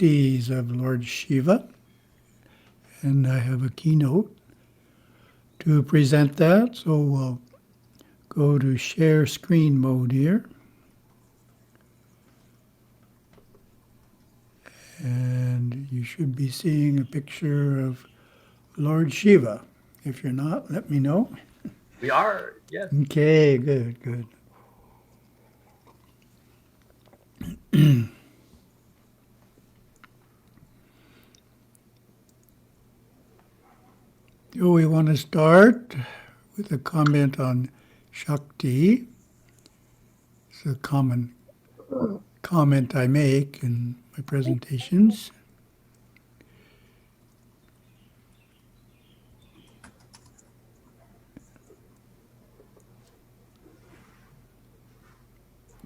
Shaktis of Lord Shiva, and I have a keynote to present that, so we'll go to share screen mode here. And you should be seeing a picture of Lord Shiva. If you're not, let me know. We are, yes. Okay, good, good. So we want to start with a comment on Shakti. It's a common comment I make in my presentations.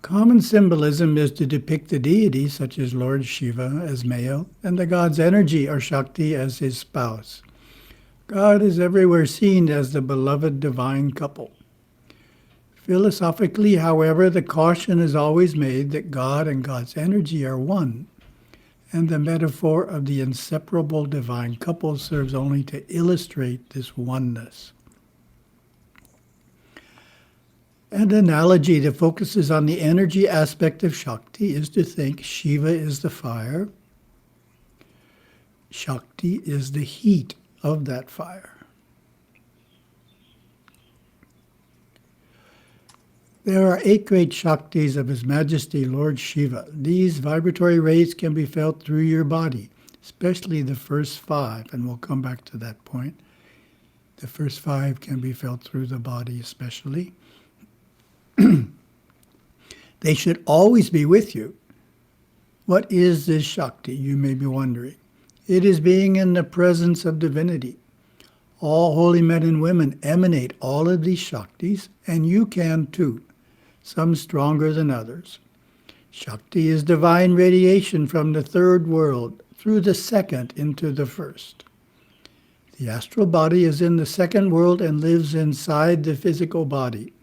Common symbolism is to depict the deity, such as Lord Shiva, as male, and the god's energy, or Shakti, as his spouse. God is everywhere seen as the beloved divine couple. Philosophically, however, the caution is always made that God and God's energy are one, and the metaphor of the inseparable divine couple serves only to illustrate this oneness. An analogy that focuses on the energy aspect of Shakti is to think Shiva is the fire, Shakti is the heat of that fire. There are 8 great Shaktis of His Majesty Lord Shiva. These vibratory rays can be felt through your body, especially the first 5, and we'll come back to that point. The first 5 can be felt through the body especially. They should always be with you. What is this Shakti, you may be wondering? It is being in the presence of divinity. All holy men and women emanate all of these Shaktis, and you can too, some stronger than others. Shakti is divine radiation from the third world through the second into the first. The astral body is in the second world and lives inside the physical body.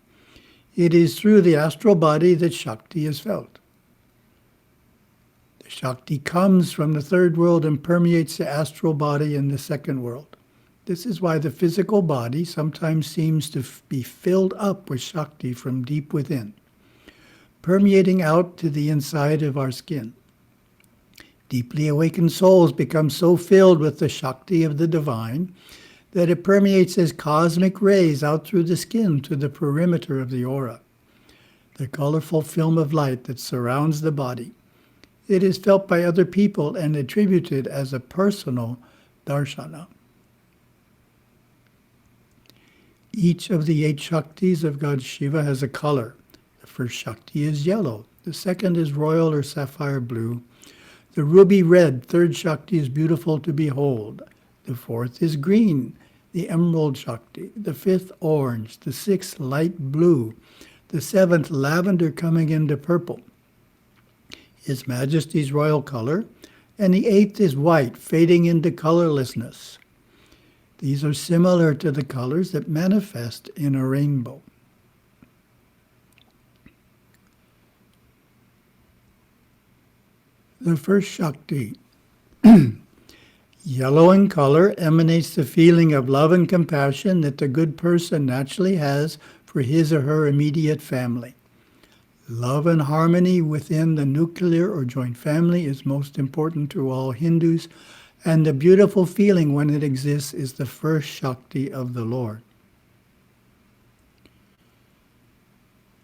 It is through the astral body that Shakti is felt. The Shakti comes from the third world and permeates the astral body in the second world. This is why the physical body sometimes seems to be filled up with Shakti from deep within, permeating out to the inside of our skin. Deeply awakened souls become so filled with the Shakti of the divine that it permeates as cosmic rays out through the skin to the perimeter of the aura, the colorful film of light that surrounds the body. It is felt by other people and attributed as a personal darshana. Each of the 8 Shaktis of God Shiva has a color. The first Shakti is yellow. The second is royal or sapphire blue. The ruby red, third Shakti, is beautiful to behold. The fourth is green, the emerald Shakti. The 5th, orange. The 6th, light blue. The 7th, lavender coming into purple, His Majesty's royal color. And the 8th is white, fading into colorlessness. These are similar to the colors that manifest in a rainbow. The first Shakti, yellow in color, emanates the feeling of love and compassion that the good person naturally has for his or her immediate family. Love and harmony within the nuclear or joint family is most important to all Hindus, and the beautiful feeling when it exists is the first Shakti of the Lord.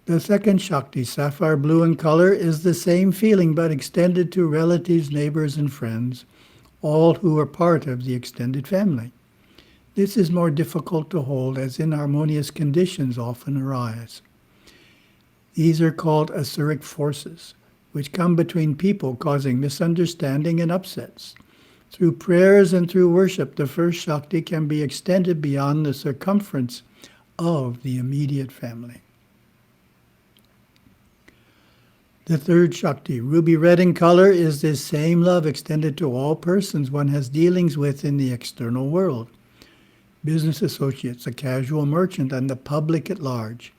The second Shakti, sapphire blue in color, is the same feeling but extended to relatives, neighbors, and friends, all who are part of the extended family. This is more difficult to hold as inharmonious conditions often arise. These are called asuric forces, which come between people causing misunderstanding and upsets. Through prayers and through worship, the first Shakti can be extended beyond the circumference of the immediate family. The third Shakti, ruby red in color, is this same love extended to all persons one has dealings with in the external world. Business associates, a casual merchant, and the public at large.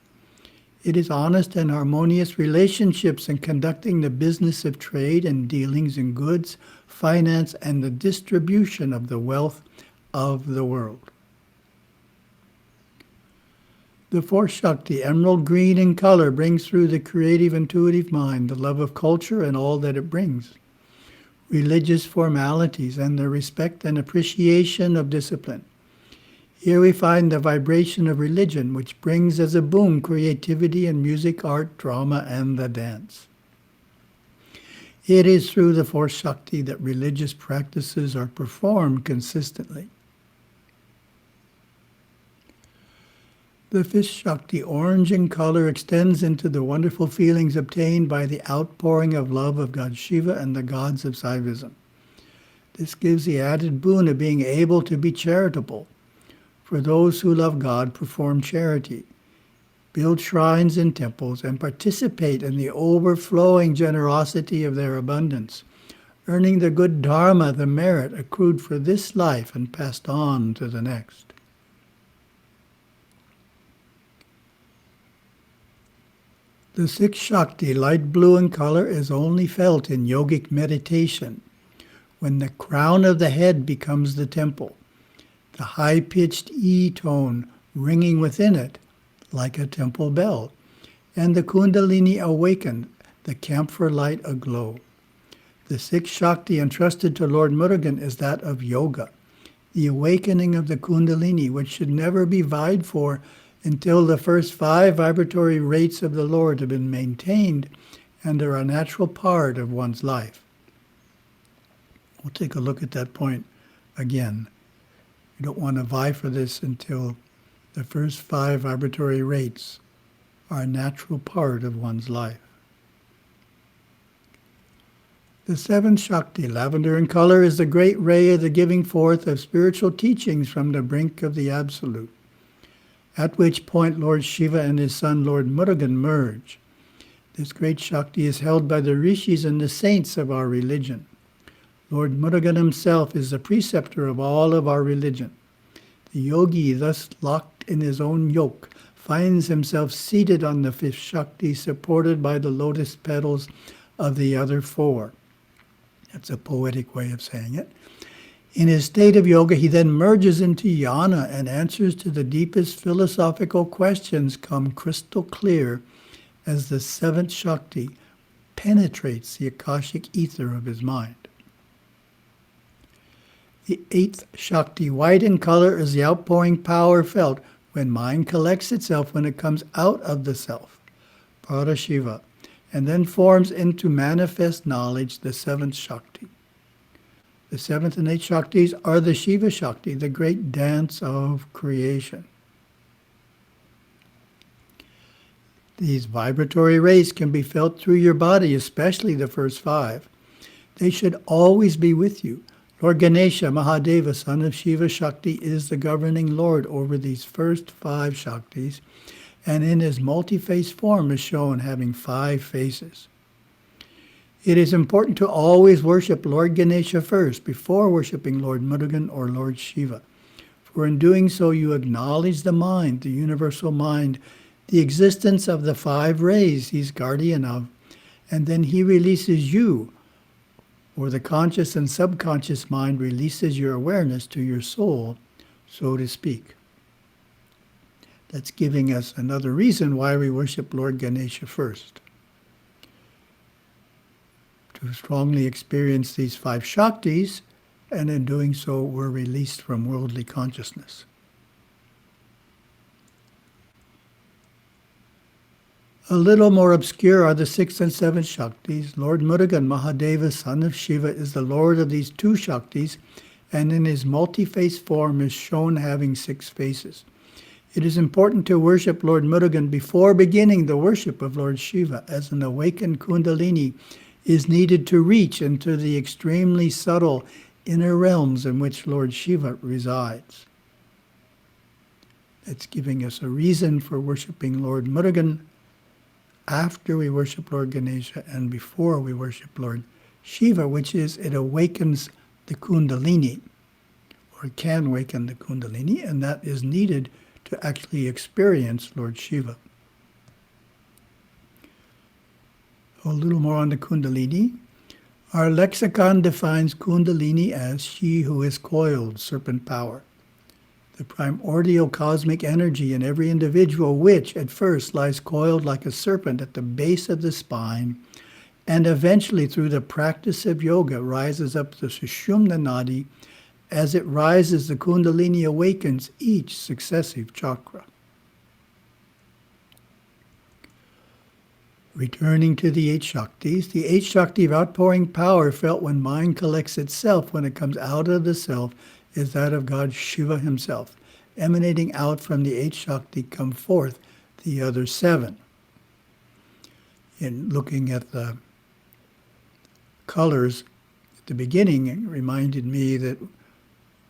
It is honest and harmonious relationships in conducting the business of trade and dealings in goods, finance, and the distribution of the wealth of the world. The fourth Shakti, emerald green in color, brings through the creative, intuitive mind the love of culture and all that it brings, religious formalities, and the respect and appreciation of discipline. Here we find the vibration of religion, which brings as a boon creativity in music, art, drama, and the dance. It is through the fourth Shakti that religious practices are performed consistently. The fifth Shakti, orange in color, extends into the wonderful feelings obtained by the outpouring of love of God Shiva and the gods of Saivism. This gives the added boon of being able to be charitable. For those who love God, perform charity, build shrines and temples, and participate in the overflowing generosity of their abundance, earning the good dharma, the merit accrued for this life and passed on to the next. The sixth Shakti, light blue in color, is only felt in yogic meditation, when the crown of the head becomes the temple, the high-pitched E tone ringing within it like a temple bell, and the Kundalini awakened, the camphor light aglow. The sixth Shakti entrusted to Lord Murugan is that of yoga, the awakening of the Kundalini, which should never be vied for until the first 5 vibratory rates of the Lord have been maintained and are a natural part of one's life. We'll take a look at that point again. You don't want to vie for this until the first 5 vibratory rates are a natural part of one's life. The seventh Shakti, lavender in color, is the great ray of the giving forth of spiritual teachings from the brink of the Absolute, at which point Lord Shiva and his son Lord Murugan merge. This great Shakti is held by the rishis and the saints of our religion. Lord Murugan himself is the preceptor of all of our religion. The yogi, thus locked in his own yoke, finds himself seated on the fifth Shakti, supported by the lotus petals of the other 4. That's a poetic way of saying it. In his state of yoga, he then merges into jnana, and answers to the deepest philosophical questions come crystal clear as the seventh Shakti penetrates the Akashic ether of his mind. The eighth Shakti, white in color, is the outpouring power felt when mind collects itself when it comes out of the self, Parashiva, and then forms into manifest knowledge, the seventh Shakti. The seventh and eighth Shaktis are the Shiva Shakti, the great dance of creation. These vibratory rays can be felt through your body, especially the first 5. They should always be with you. Lord Ganesha, Mahadeva, son of Shiva Shakti, is the governing Lord over these first 5 Shaktis, and in his multi-face form is shown having 5 faces. It is important to always worship Lord Ganesha first, before worshiping Lord Murugan or Lord Shiva, for in doing so you acknowledge the mind, the universal mind, the existence of the 5 rays he's guardian of, and then he releases you, or the conscious and subconscious mind releases your awareness to your soul, so to speak. That's giving us another reason why we worship Lord Ganesha first. To strongly experience these 5 Shaktis, and in doing so we're released from worldly consciousness. A little more obscure are the 6th and 7th Shaktis. Lord Murugan, Mahadeva, son of Shiva, is the Lord of these 2 Shaktis, and in his multi-face form is shown having 6 faces. It is important to worship Lord Murugan before beginning the worship of Lord Shiva, as an awakened Kundalini is needed to reach into the extremely subtle inner realms in which Lord Shiva resides. It's giving us a reason for worshiping Lord Murugan after we worship Lord Ganesha and before we worship Lord Shiva, which is it awakens the Kundalini, or it can awaken the Kundalini, and that is needed to actually experience Lord Shiva. A little more on the Kundalini. Our lexicon defines Kundalini as she who is coiled, serpent power, the primordial cosmic energy in every individual, which at first lies coiled like a serpent at the base of the spine, and eventually through the practice of yoga rises up the Sushumna Nadi. As it rises, the Kundalini awakens each successive chakra. Returning to the 8 Shaktis, the 8 Shakti of outpouring power felt when mind collects itself, when it comes out of the self, is that of God Shiva himself. Emanating out from the 8 Shakti come forth the other 7. In looking at the colors at the beginning, it reminded me that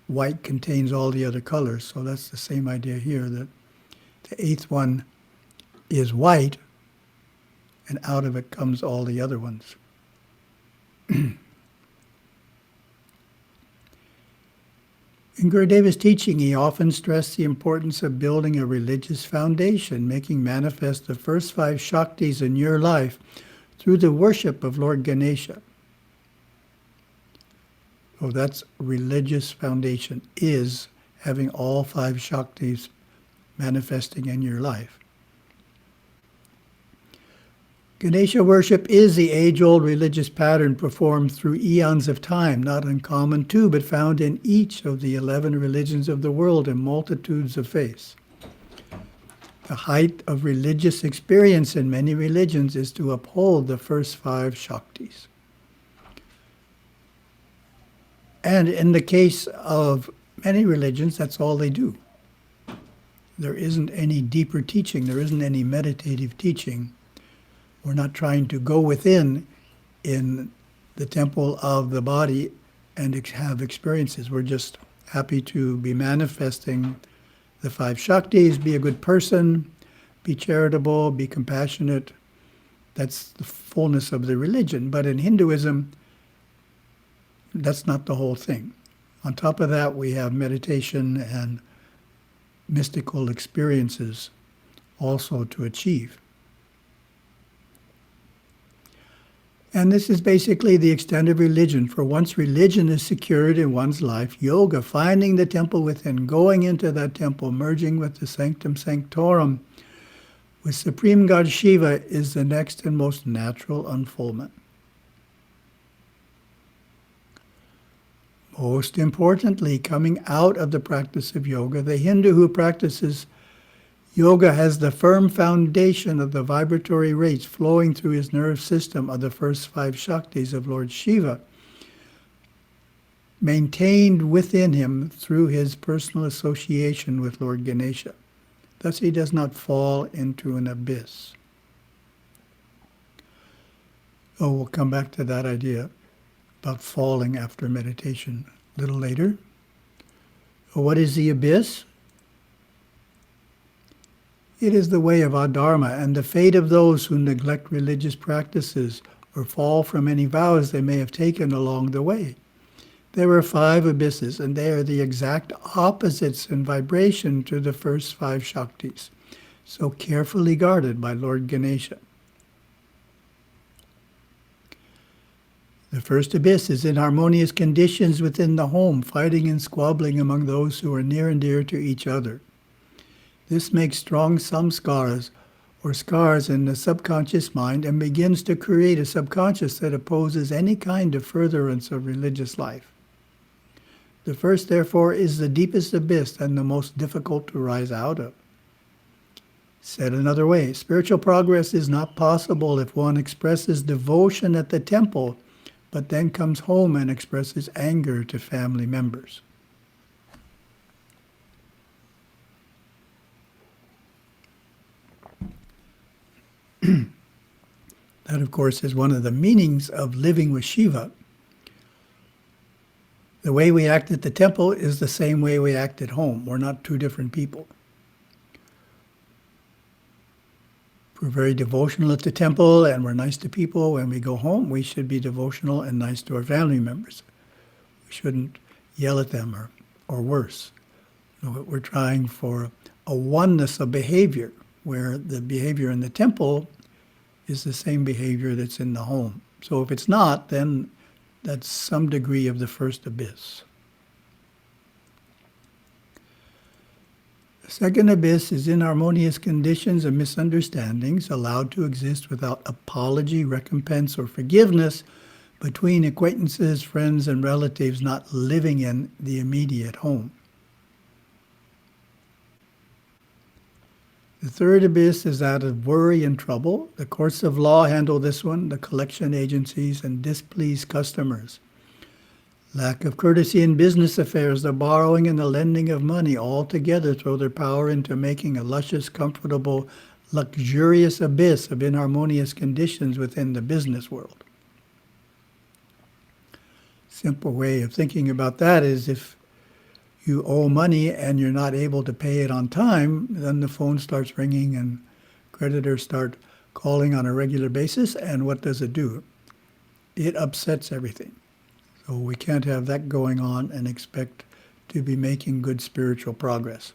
white contains all the other colors. So that's the same idea here, that the 8th one is white, and out of it comes all the other ones. In Gurudeva's teaching, he often stressed the importance of building a religious foundation, making manifest the first 5 Shaktis in your life through the worship of Lord Ganesha. So that's religious foundation, is having all 5 Shaktis manifesting in your life. Ganesha worship is the age-old religious pattern performed through eons of time, not uncommon too, but found in each of the 11 religions of the world in multitudes of faiths. The height of religious experience in many religions is to uphold the first 5 Shaktis. And in the case of many religions, that's all they do. There isn't any deeper teaching. There isn't any meditative teaching. We're not trying to go within in the temple of the body and have experiences. We're just happy to be manifesting the 5 Shaktis, be a good person, be charitable, be compassionate. That's the fullness of the religion. But in Hinduism, that's not the whole thing. On top of that, we have meditation and mystical experiences also to achieve. And this is basically the extent of religion. For once religion is secured in one's life, yoga, finding the temple within, going into that temple, merging with the sanctum sanctorum, with Supreme God Shiva, is the next and most natural unfoldment. Most importantly, coming out of the practice of yoga, the Hindu who practices yoga has the firm foundation of the vibratory rays flowing through his nerve system of the first 5 Shaktis of Lord Shiva, maintained within him through his personal association with Lord Ganesha. Thus he does not fall into an abyss. Oh, we'll come back to that idea about falling after meditation a little later. What is the abyss? It is the way of adharma and the fate of those who neglect religious practices or fall from any vows they may have taken along the way. There are 5 abysses, and they are the exact opposites in vibration to the first 5 Shaktis, so carefully guarded by Lord Ganesha. The first abyss is inharmonious conditions within the home, fighting and squabbling among those who are near and dear to each other. This makes strong samskaras, or scars in the subconscious mind, and begins to create a subconscious that opposes any kind of furtherance of religious life. The first, therefore, is the deepest abyss and the most difficult to rise out of. Said another way, spiritual progress is not possible if one expresses devotion at the temple, but then comes home and expresses anger to family members. That, of course, is one of the meanings of living with Shiva. The way we act at the temple is the same way we act at home. We're not 2 different people. If we're very devotional at the temple and we're nice to people, when we go home, we should be devotional and nice to our family members. We shouldn't yell at them or worse. We're trying for a oneness of behavior, where the behavior in the temple is the same behavior that's in the home. So if it's not, then That's some degree of the first abyss. The second abyss is inharmonious conditions and misunderstandings allowed to exist without apology, recompense, or forgiveness between acquaintances, friends, and relatives not living in the immediate home. The third abyss is that of worry and trouble. The courts of law handle this one, the collection agencies, and displeased customers. Lack of courtesy in business affairs, the borrowing and the lending of money all together throw their power into making a luscious, comfortable, luxurious abyss of inharmonious conditions within the business world. Simple way of thinking about that is if you owe money and you're not able to pay it on time, then the phone starts ringing and creditors start calling on a regular basis. And what does it do? It upsets everything. So we can't have that going on and expect to be making good spiritual progress.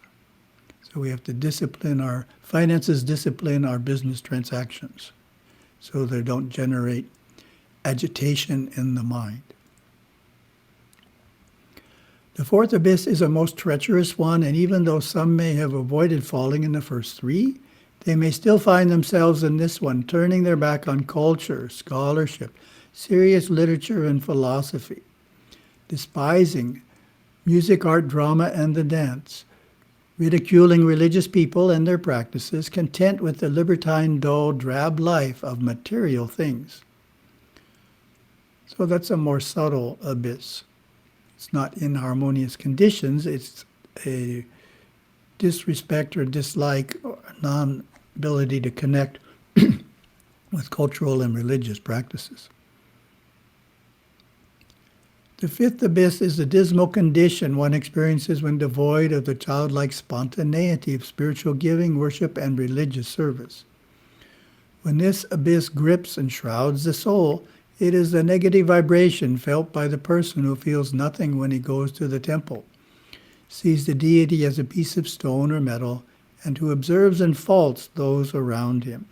So we have to discipline our finances, discipline our business transactions so they don't generate agitation in the mind. The fourth abyss is a most treacherous one, and even though some may have avoided falling in the first three, they may still find themselves in this one, turning their back on culture, scholarship, serious literature, and philosophy, despising music, art, drama, and the dance, ridiculing religious people and their practices, content with the libertine, dull, drab life of material things. So that's a more subtle abyss. It's not inharmonious conditions, it's a disrespect or dislike or non-ability to connect with cultural and religious practices. The fifth abyss is the dismal condition one experiences when devoid of the childlike spontaneity of spiritual giving, worship, and religious service. When this abyss grips and shrouds the soul, it is the negative vibration felt by the person who feels nothing when he goes to the temple, sees the deity as a piece of stone or metal, and who observes and faults those around him.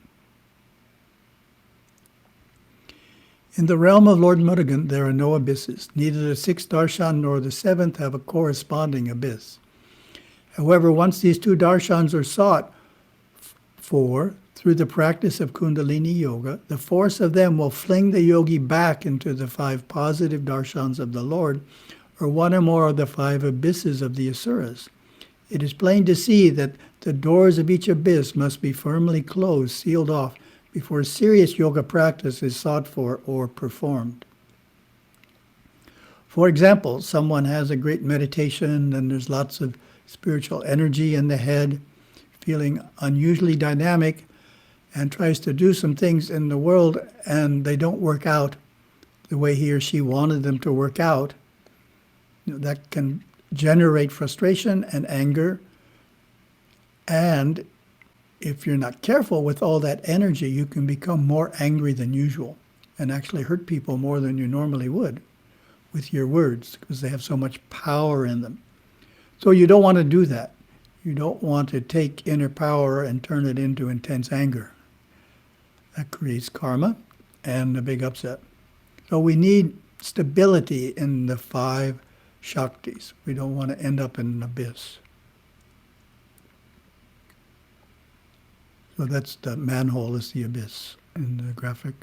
In the realm of Lord Murugan, there are no abysses. Neither the sixth darshan nor the seventh have a corresponding abyss. However, once these two darshans are sought for, through the practice of Kundalini Yoga, the force of them will fling the yogi back into the five positive darshans of the Lord, or one or more of the five abysses of the asuras. It is plain to see that the doors of each abyss must be firmly closed, sealed off, before serious yoga practice is sought for or performed. For example, someone has a great meditation and there's lots of spiritual energy in the head, feeling unusually dynamic, and tries to do some things in the world and they don't work out the way he or she wanted them to work out. That can generate frustration and anger. And if you're not careful with all that energy, you can become more angry than usual and actually hurt people more than you normally would with your words because they have so much power in them. So you don't want to do that. You don't want to take inner power and turn it into intense anger. That creates karma and a big upset. So we need stability in the five Shaktis. We don't want to end up in an abyss. So that's the manhole is the abyss in the graphic.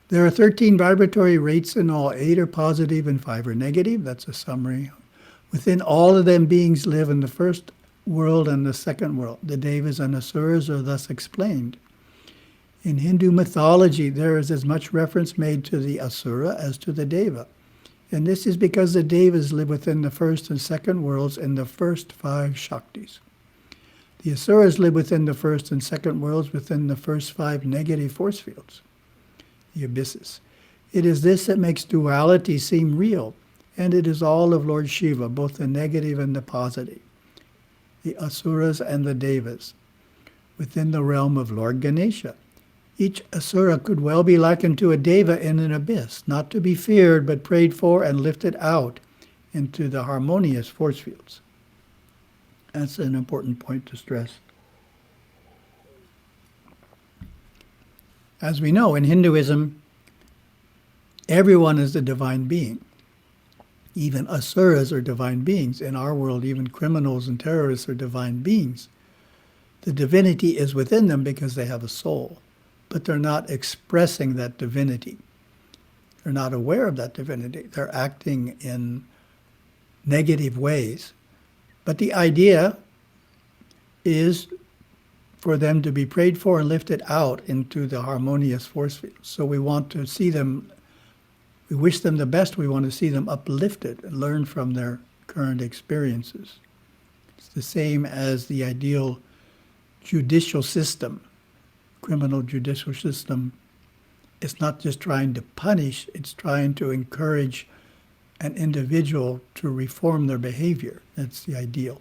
There are 13 vibratory rates in all. 8 are positive and 5 are negative. That's a summary. Within all of them, beings live in the first world and the second world. The devas and asuras are thus explained. In Hindu mythology, there is as much reference made to the asura as to the deva. And this is because the devas live within the first and second worlds in the first 5 Shaktis. The asuras live within the first and second worlds within the first 5 negative force fields, the abysses. It is this that makes duality seem real, and it is all of Lord Shiva, both the negative and the positive, the asuras and the devas, within the realm of Lord Ganesha. Each asura could well be likened to a deva in an abyss, not to be feared, but prayed for and lifted out into the harmonious force fields. That's an important point to stress. As we know, in Hinduism, everyone is a divine being. Even asuras are divine beings. In our world, even criminals and terrorists are divine beings. The divinity is within them because they have a soul, but they're not expressing that divinity. They're not aware of that divinity. They're acting in negative ways. But the idea is for them to be prayed for and lifted out into the harmonious force field. So we want to see them, we wish them the best, we want to see them uplifted and learn from their current experiences. It's the same as the ideal judicial system, criminal judicial system. It's not just trying to punish, it's trying to encourage an individual to reform their behavior. That's the ideal.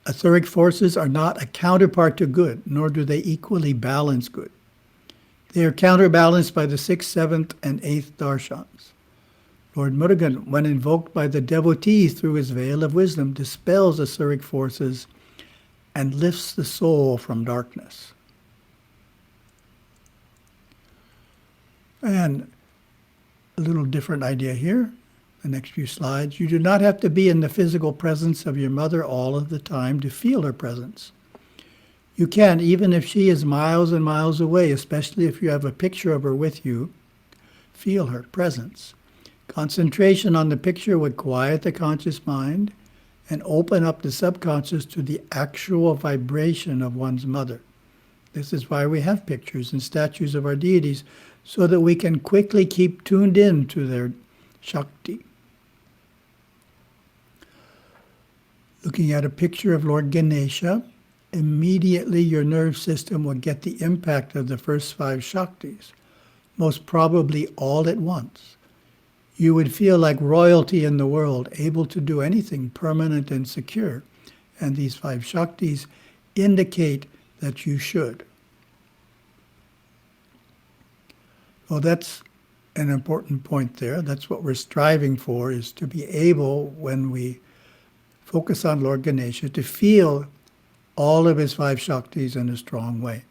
Etheric forces are not a counterpart to good, nor do they equally balance good. They are counterbalanced by the 6th, 7th, and 8th darshans. Lord Murugan, when invoked by the devotee through his veil of wisdom, dispels etheric forces and lifts the soul from darkness. And a little different idea here. The next few slides. You do not have to be in the physical presence of your mother all of the time to feel her presence. You can, even if she is miles and miles away, especially if you have a picture of her with you, feel her presence. Concentration on the picture would quiet the conscious mind and open up the subconscious to the actual vibration of one's mother. This is why we have pictures and statues of our deities, so that we can quickly keep tuned in to their Shakti. Looking at a picture of Lord Ganesha, immediately your nerve system will get the impact of the first 5 Shaktis, most probably all at once. You would feel like royalty in the world, able to do anything permanent and secure, and these 5 Shaktis indicate that you should. Well, that's an important point there. That's what we're striving for, is to be able, when we focus on Lord Ganesha, to feel all of his 5 Shaktis in a strong way.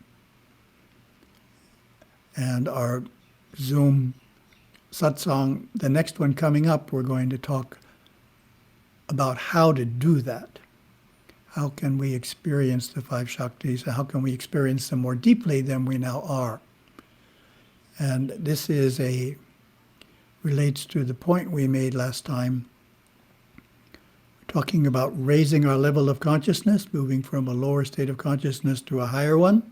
And our Zoom satsang, the next one coming up, we're going to talk about how to do that. How can we experience the 5 Shaktis? How can we experience them more deeply than we now are? And this relates to the point we made last time, talking about raising our level of consciousness, moving from a lower state of consciousness to a higher one.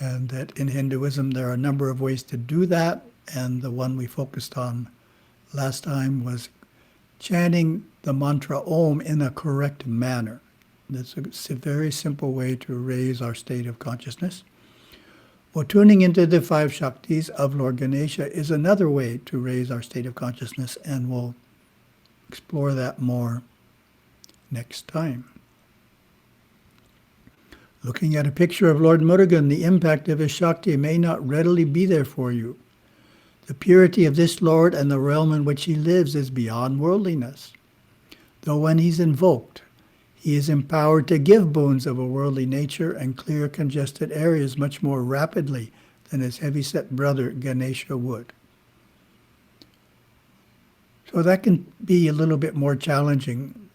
And that in Hinduism there are a number of ways to do that. And the one we focused on last time was chanting the mantra Om in a correct manner. That's a very simple way to raise our state of consciousness. Well, tuning into the 5 Shaktis of Lord Ganesha is another way to raise our state of consciousness, and we'll explore that more next time. Looking at a picture of Lord Murugan, the impact of his Shakti may not readily be there for you. The purity of this Lord and the realm in which he lives is beyond worldliness. Though when he's invoked, he is empowered to give boons of a worldly nature and clear congested areas much more rapidly than his heavyset brother Ganesha would. So that can be a little bit more challenging,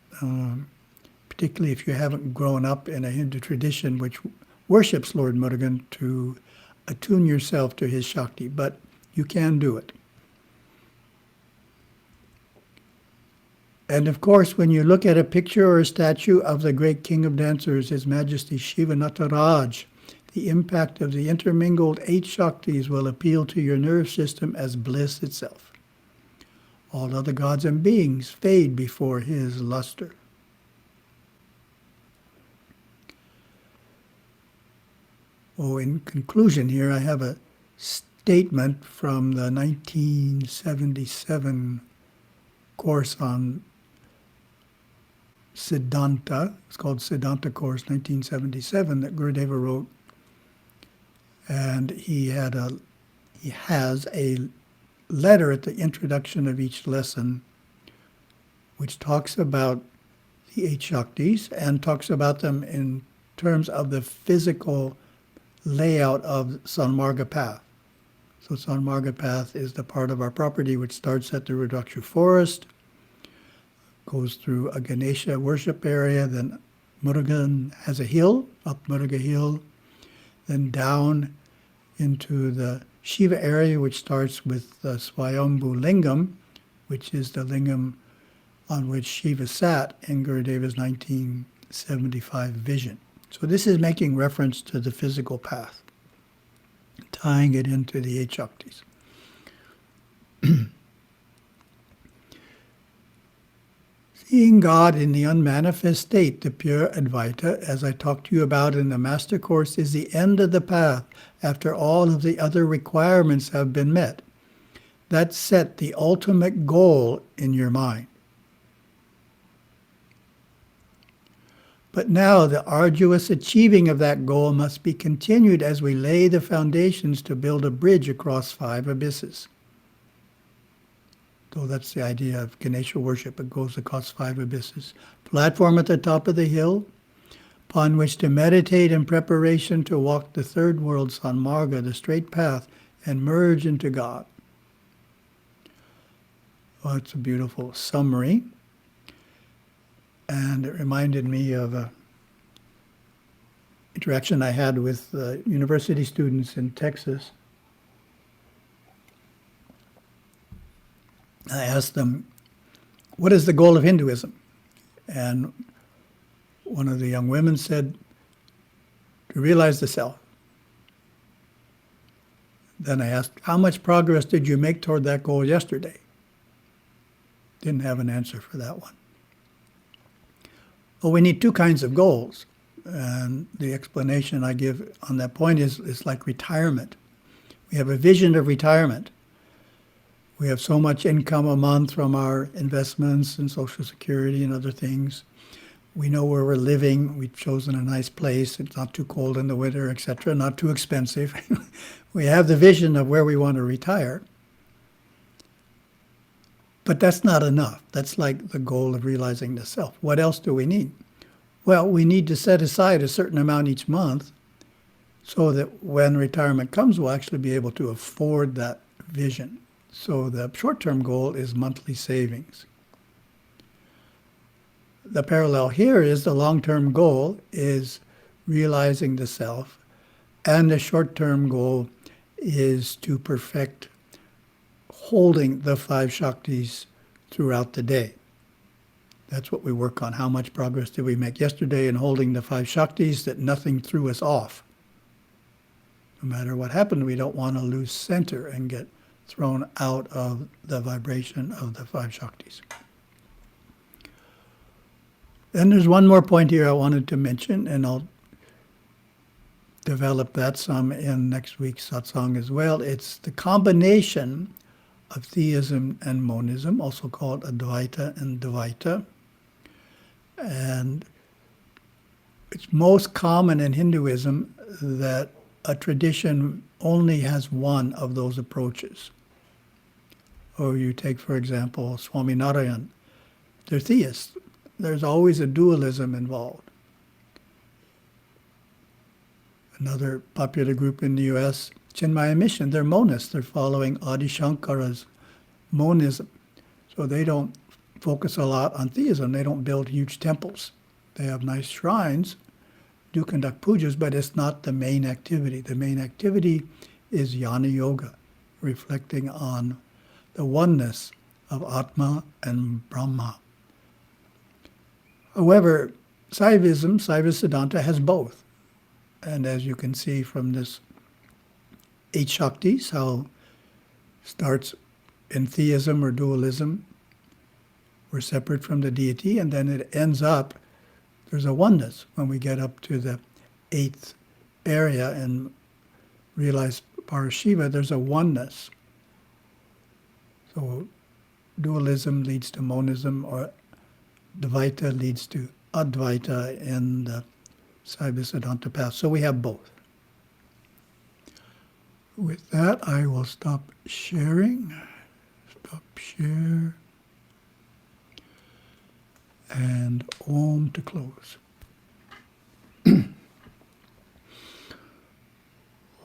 particularly if you haven't grown up in a Hindu tradition which worships Lord Murugan, to attune yourself to his Shakti, but you can do it. And of course, when you look at a picture or a statue of the great king of dancers, His Majesty Shiva Nataraj, the impact of the intermingled 8 Shaktis will appeal to your nerve system as bliss itself. All other gods and beings fade before his luster. Oh, in conclusion here, I have a statement from the 1977 course on Siddhanta. It's called Siddhanta Course 1977 that Gurudeva wrote. And he has a letter at the introduction of each lesson which talks about the 8 Shaktis and talks about them in terms of the physical layout of Sanmarga Path. So Sanmarga Path is the part of our property which starts at the Rudraksha forest, goes through a Ganesha worship area, then Murugan has a hill, up Muruga Hill, then down into the Shiva area, which starts with the Swayambhu Lingam, which is the lingam on which Shiva sat in Gurudeva's 1975 vision. So this is making reference to the physical path, tying it into the 8 Shaktis. Seeing God in the unmanifest state, the pure Advaita, as I talked to you about in the Master Course, is the end of the path after all of the other requirements have been met. That set the ultimate goal in your mind. But now the arduous achieving of that goal must be continued as we lay the foundations to build a bridge across 5 abysses. So that's the idea of Ganesha worship. It goes across 5 abysses. Platform at the top of the hill, upon which to meditate in preparation to walk the third world Sanmarga, the straight path, and merge into God. Well, it's a beautiful summary. And it reminded me of an interaction I had with university students in Texas. I asked them, what is the goal of Hinduism? And one of the young women said, to realize the self. Then I asked, how much progress did you make toward that goal yesterday? Didn't have an answer for that one. Well, we need 2 kinds of goals. And the explanation I give on that point is like retirement. We have a vision of retirement. We have so much income a month from our investments and Social Security and other things. We know where we're living. We've chosen a nice place. It's not too cold in the winter, etc., not too expensive. We have the vision of where we want to retire. But that's not enough. That's like the goal of realizing the self. What else do we need? Well, we need to set aside a certain amount each month so that when retirement comes, we'll actually be able to afford that vision. So the short-term goal is monthly savings. The parallel here is the long-term goal is realizing the self, and the short-term goal is to perfect holding the 5 Shaktis throughout the day. That's what we work on. How much progress did we make yesterday in holding the 5 Shaktis, that nothing threw us off? No matter what happened, we don't want to lose center and get thrown out of the vibration of the 5 Shaktis. Then there's one more point here I wanted to mention, and I'll develop that some in next week's satsang as well. It's the combination of theism and monism, also called Advaita and Dvaita. And it's most common in Hinduism that a tradition only has one of those approaches. Or you take, for example, Swaminarayan. They're theists. There's always a dualism involved. Another popular group in the U.S., Chinmaya Mission, they're monists. They're following Adi Shankara's monism. So they don't focus a lot on theism. They don't build huge temples. They have nice shrines, do conduct pujas, but it's not the main activity. The main activity is jnana yoga, reflecting on the oneness of Atma and Brahma. However, Saivism, Saiva Siddhanta, has both. And as you can see from this 8 Shaktis, how it starts in theism or dualism, we're separate from the deity, and then it ends up, there's a oneness when we get up to the 8th area and realize Parashiva, there's a oneness. So dualism leads to monism, or Dvaita leads to Advaita in the Saiva Siddhanta path. So we have both. With that, I will stop sharing. Stop share. And Om to close.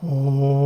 Om.